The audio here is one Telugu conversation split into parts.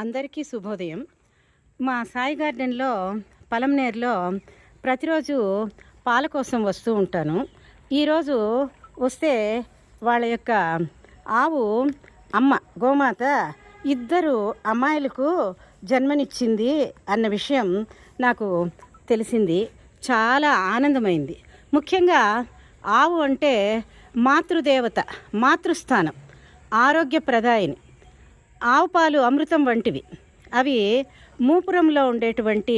అందరికీ శుభోదయం. మా సాయి గార్డెన్లో పలంనేరులో ప్రతిరోజు పాల కోసం వస్తూ ఉంటాను. ఈరోజు వస్తే వాళ్ళ యొక్క ఆవు అమ్మ గోమాత ఇద్దరు అమ్మాయిలకు జన్మనిచ్చింది అన్న విషయం నాకు తెలిసింది. చాలా ఆనందమైంది. ముఖ్యంగా ఆవు అంటే మాతృదేవత, మాతృస్థానం, ఆరోగ్యప్రదాయిని. ఆవు పాలు అమృతం వంటివి. అవి మూపురంలో ఉండేటువంటి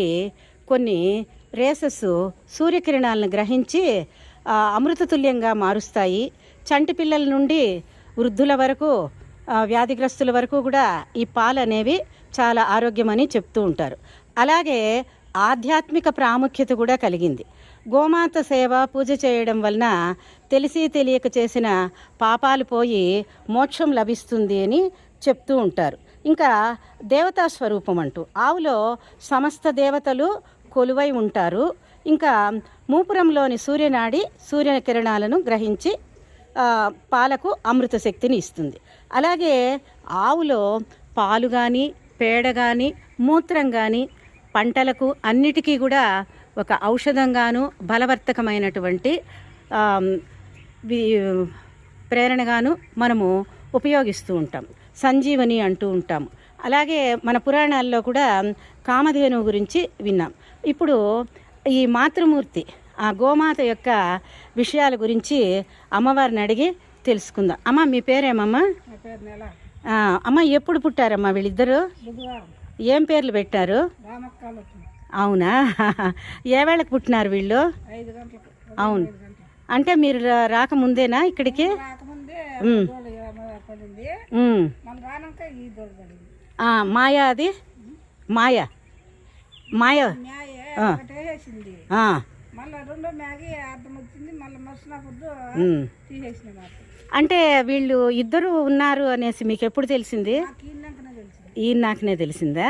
కొన్ని రేసస్ సూర్యకిరణాలను గ్రహించి అమృతతుల్యంగా మారుస్తాయి. చంటి పిల్లల నుండి వృద్ధుల వరకు, వ్యాధిగ్రస్తుల వరకు కూడా ఈ పాలు అనేవి చాలా ఆరోగ్యమని చెప్తూ ఉంటారు. అలాగే ఆధ్యాత్మిక ప్రాముఖ్యత కూడా కలిగింది. గోమాత సేవ, పూజ చేయడం వలన తెలిసి తెలియక చేసిన పాపాలు పోయి మోక్షం లభిస్తుంది అని చెప్తూ ఉంటారు. ఇంకా దేవతా స్వరూపం అంటూ ఆవులో సమస్త దేవతలు కొలువై ఉంటారు. ఇంకా మూపురంలోని సూర్యనాడి సూర్యకిరణాలను గ్రహించి పాలకు అమృత శక్తిని ఇస్తుంది. అలాగే ఆవులో పాలు కానీ, పేడ కానీ, మూత్రం కానీ పంటలకు అన్నిటికీ కూడా ఒక ఔషధంగాను, బలవర్తకమైనటువంటి ప్రేరణగాను మనము ఉపయోగిస్తూ ఉంటాం. సంజీవని అంటూ ఉంటాం. అలాగే మన పురాణాల్లో కూడా కామధేను గురించి విన్నాం. ఇప్పుడు ఈ మాతృమూర్తి, ఆ గోమాత యొక్క విషయాల గురించి అమ్మవారిని అడిగి తెలుసుకుందాం. అమ్మ, మీ పేరేమమ్మా? అమ్మ, ఎప్పుడు పుట్టారమ్మా వీళ్ళిద్దరు? ఏం పేర్లు పెట్టారు? అవునా? ఏ వేళకు పుట్టినారు వీళ్ళు? అవును. అంటే మీరు రాకముందేనా ఇక్కడికి? మాయా, అది మాయా మాయ అంటే వీళ్ళు ఇద్దరు ఉన్నారు అనేసి మీకు ఎప్పుడు తెలిసింది? ఈ నాకనే తెలిసిందా?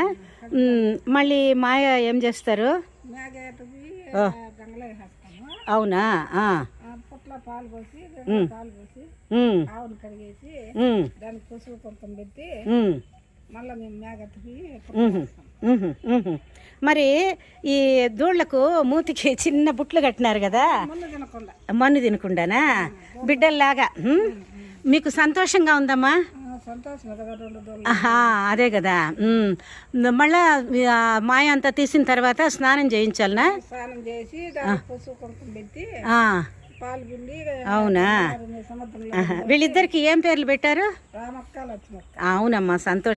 మళ్ళీ మాయ ఏం చేస్తారు? అవునా? మరి ఈ దూళ్లకు మూతికి చిన్న బుట్లు కట్టినారు కదా, మన్ను తినకుండానా? బిడ్డల్లాగా. మీకు సంతోషంగా ఉందమ్మా? అదే కదా. మళ్ళా మాయ అంతా తీసిన తర్వాత స్నానం చేయించాలనా? అవునా? వీళ్ళిద్దరికి ఏం పేర్లు పెట్టారు? అవునమ్మా, సంతోషం.